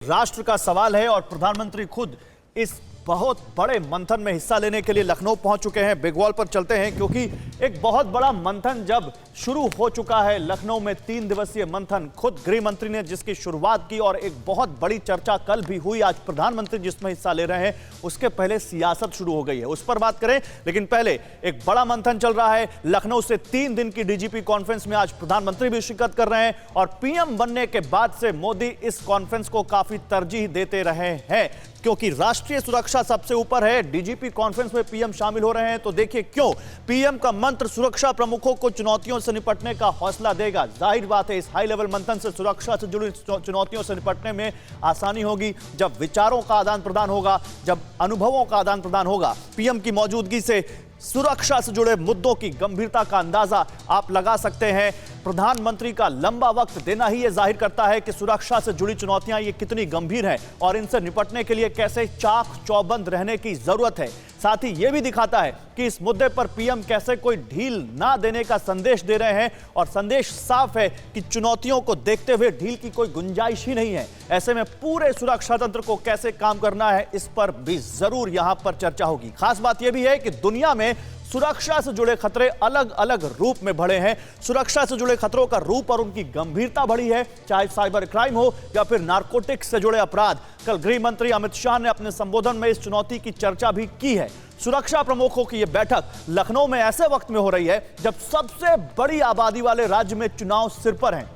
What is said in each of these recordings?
राष्ट्र का सवाल है और प्रधानमंत्री खुद इस बहुत बड़े मंथन में हिस्सा लेने के लिए लखनऊ पहुंच चुके हैं। बिग वॉल पर चलते हैं क्योंकि एक बहुत बड़ा मंथन जब शुरू हो चुका है लखनऊ में 3 दिवसीय मंथन, खुद गृह मंत्री ने जिसकी शुरुआत की और एक बहुत बड़ी चर्चा कल भी हुई, आज प्रधानमंत्री जिसमें हिस्सा ले रहे हैं उसके पहले सियासत शुरू हो गई है, उस पर बात करें। लेकिन पहले एक बड़ा मंथन चल रहा है लखनऊ से 3 दिन की डीजीपी कॉन्फ्रेंस में आज प्रधानमंत्री भी शिरकत कर रहे हैं और पीएम बनने के बाद से मोदी इस कॉन्फ्रेंस को काफी तरजीह देते रहे हैं क्योंकि राष्ट्रीय सुरक्षा सबसे ऊपर है। डीजीपी कॉन्फ्रेंस में पीएम शामिल हो रहे हैं तो देखिए क्यों पीएम का मंत्र सुरक्षा प्रमुखों को चुनौतियों से निपटने का हौसला देगा। जाहिर बात है इस हाई लेवल मंथन से सुरक्षा से जुड़ी चुनौतियों से निपटने में आसानी होगी। जब विचारों का आदान प्रदान होगा, जब अनुभवों का आदान प्रदान होगा, पीएम की मौजूदगी से सुरक्षा से जुड़े मुद्दों की गंभीरता का अंदाजा आप लगा सकते हैं। प्रधानमंत्री का लंबा वक्त देना ही यह जाहिर करता है कि सुरक्षा से जुड़ी चुनौतियां ये कितनी गंभीर हैं और इनसे निपटने के लिए कैसे चाक चौबंद रहने की जरूरत है। साथ ही यह भी दिखाता है कि इस मुद्दे पर पीएम कैसे कोई ढील ना देने का संदेश दे रहे हैं और संदेश साफ है कि चुनौतियों को देखते हुए ढील की कोई गुंजाइश ही नहीं है। ऐसे में पूरे सुरक्षा तंत्र को कैसे काम करना है इस पर भी जरूर यहां पर चर्चा होगी। खास बात यह भी है कि दुनिया में सुरक्षा से जुड़े खतरे अलग अलग रूप में बढ़े हैं। सुरक्षा से जुड़े खतरों का रूप और उनकी गंभीरता बढ़ी है, चाहे साइबर क्राइम हो या फिर नारकोटिक्स से जुड़े अपराध। कल गृह मंत्री अमित शाह ने अपने संबोधन में इस चुनौती की चर्चा भी की है। सुरक्षा प्रमुखों की यह बैठक लखनऊ में ऐसे वक्त में हो रही है जब सबसे बड़ी आबादी वाले राज्य में चुनाव सिर पर हैं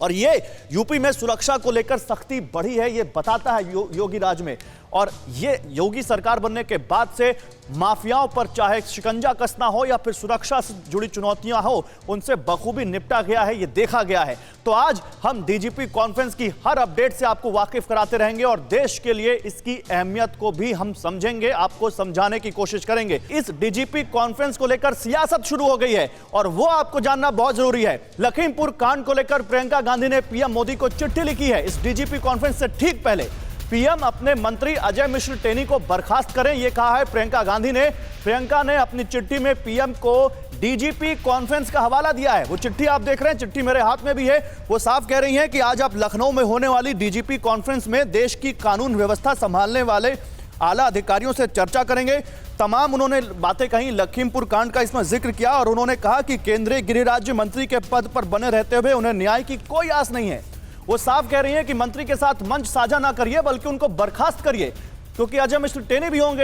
और ये यूपी में सुरक्षा को लेकर सख्ती बढ़ी है, ये बताता है योगी राज में। और ये योगी सरकार बनने के बाद से माफियाओं पर चाहे शिकंजा कसना हो या फिर सुरक्षा से जुड़ी चुनौतियां हो, उनसे बखूबी निपटा गया है, ये देखा गया है। तो आज हम डीजीपी कॉन्फ्रेंस की हर अपडेट से आपको वाकिफ कराते रहेंगे और देश के लिए इसकी अहमियत को भी हम समझेंगे, आपको समझाने की कोशिश करेंगे। इस डीजीपी कॉन्फ्रेंस को लेकर सियासत शुरू हो गई है और वो आपको जानना बहुत जरूरी है। लखीमपुर कांड को लेकर प्रियंका गांधी ने पीएम मोदी को चिट्ठी लिखी है। इस डीजीपी कॉन्फ्रेंस से ठीक पहले पीएम अपने मंत्री अजय मिश्र टेनी को बर्खास्त करें, यह कहा है प्रियंका गांधी ने। प्रियंका ने अपनी चिट्ठी में पीएम को डीजीपी कॉन्फ्रेंस का हवाला दिया है। वो चिट्ठी आप देख रहे हैं, चिट्ठी मेरे हाथ में भी है। वो साफ कह रही हैं कि आज आप लखनऊ में होने वाली डीजीपी कॉन्फ्रेंस में देश की कानून व्यवस्था संभालने वाले आला अधिकारियों से चर्चा करेंगे। तमाम उन्होंने बातें कही, लखीमपुर कांड का इसमें जिक्र किया और उन्होंने कहा कि केंद्रीय गृह राज्य मंत्री के पद पर बने रहते हुए उन्हें न्याय की कोई आस नहीं है। वो साफ कह रही हैं कि मंत्री के साथ मंच साझा ना करिए बल्कि उनको बर्खास्त करिए क्योंकि अजय मिश्र टेनी भी होंगे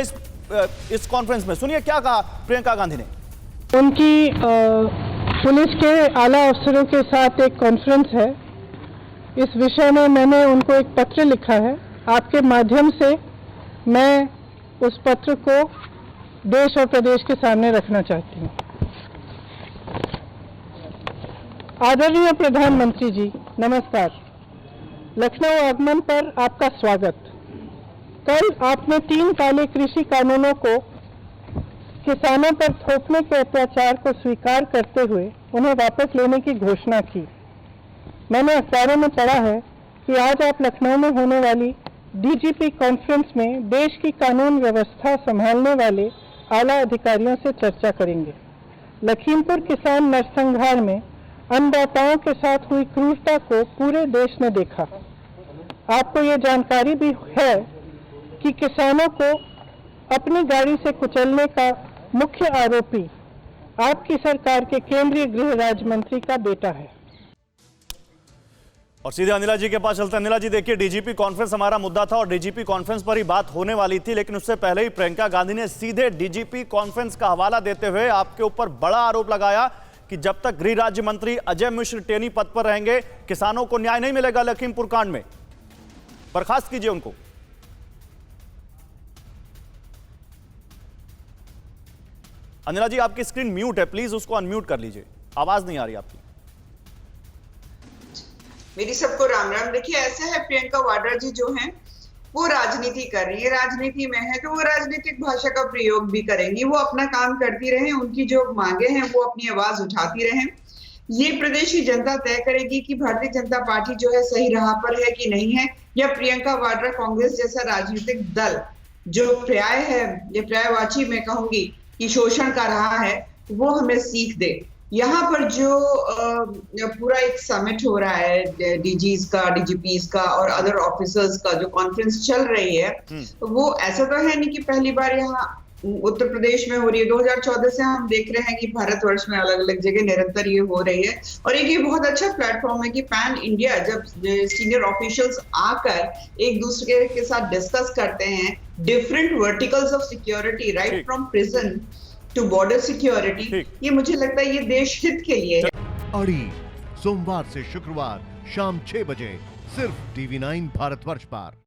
इस कॉन्फ्रेंस में। सुनिए क्या कहा प्रियंका गांधी ने। उनकी पुलिस के आला अफसरों के साथ एक कॉन्फ्रेंस है, इस विषय में मैंने उनको एक पत्र लिखा है। आपके माध्यम से मैं उस पत्र को देश और प्रदेश के सामने रखना चाहती हूँ। आदरणीय प्रधानमंत्री जी नमस्कार। लखनऊ आगमन पर आपका स्वागत। कल आपने 3 काले कृषि कानूनों को किसानों पर थोपने के अत्याचार को स्वीकार करते हुए उन्हें वापस लेने की घोषणा की। मैंने अखबारों में पढ़ा है कि आज आप लखनऊ में होने वाली डीजीपी कॉन्फ्रेंस में देश की कानून व्यवस्था संभालने वाले आला अधिकारियों से चर्चा करेंगे। लखीमपुर किसान नरसंहार में अन्नदाताओं के साथ हुई क्रूरता को पूरे देश ने देखा। आपको ये जानकारी भी है कि किसानों को अपनी गाड़ी से कुचलने का मुख्य आरोपी आपकी सरकार के केंद्रीय गृह राज्य मंत्री का बेटा है। और सीधे अनिला जी के पास चलते हैं। अनिला जी देखिए, डीजीपी कॉन्फ्रेंस हमारा मुद्दा था और डीजीपी कॉन्फ्रेंस पर ही बात होने वाली थी, लेकिन उससे पहले ही प्रियंका गांधी ने सीधे डीजीपी कॉन्फ्रेंस का हवाला देते हुए आपके ऊपर बड़ा आरोप लगाया कि जब तक गृह राज्य मंत्री अजय मिश्र टेनी पद पर रहेंगे किसानों को न्याय नहीं मिलेगा। लखीमपुर कांड में बर्खास्त कीजिए उनको। अनिला जी आपकी स्क्रीन म्यूट है, प्लीज उसको अनम्यूट कर लीजिए, आवाज नहीं आ रही आपकी। मेरी सबको राम राम। देखिए ऐसा है, प्रियंका वाड्रा जी जो हैं वो राजनीति कर रही है, राजनीति में है तो वो राजनीतिक भाषा का प्रयोग भी करेंगी। वो अपना काम करती रहे, उनकी जो मांगे हैं वो अपनी आवाज उठाती रहे। ये प्रदेश की जनता तय करेगी कि भारतीय जनता पार्टी जो है सही राह पर है कि नहीं है, या प्रियंका वाड्रा कांग्रेस जैसा राजनीतिक दल जो पर्याय है, ये पर्यायवाची मैं कहूंगी कि शोषण का रहा है, वो हमें सीख दे। यहाँ पर जो पूरा एक समिट हो रहा है डीजीज का, डीजीपीज का और अदर ऑफिसर्स का जो कॉन्फ्रेंस चल रही है, वो ऐसा तो है नहीं कि पहली बार यहाँ उत्तर प्रदेश में हो रही है। 2014 से हम देख रहे हैं कि भारतवर्ष में अलग अलग जगह निरंतर ये हो रही है, और एक ये बहुत अच्छा प्लेटफॉर्म है कि पैन इंडिया जब सीनियर ऑफिशियल्स आकर एक दूसरे के साथ डिस्कस करते हैं different verticals of security, right from prison to border security, ये मुझे लगता है ये देश हित के लिए है। अड़ी सोमवार से शुक्रवार शाम 6 बजे सिर्फ TV9 भारतवर्ष पर।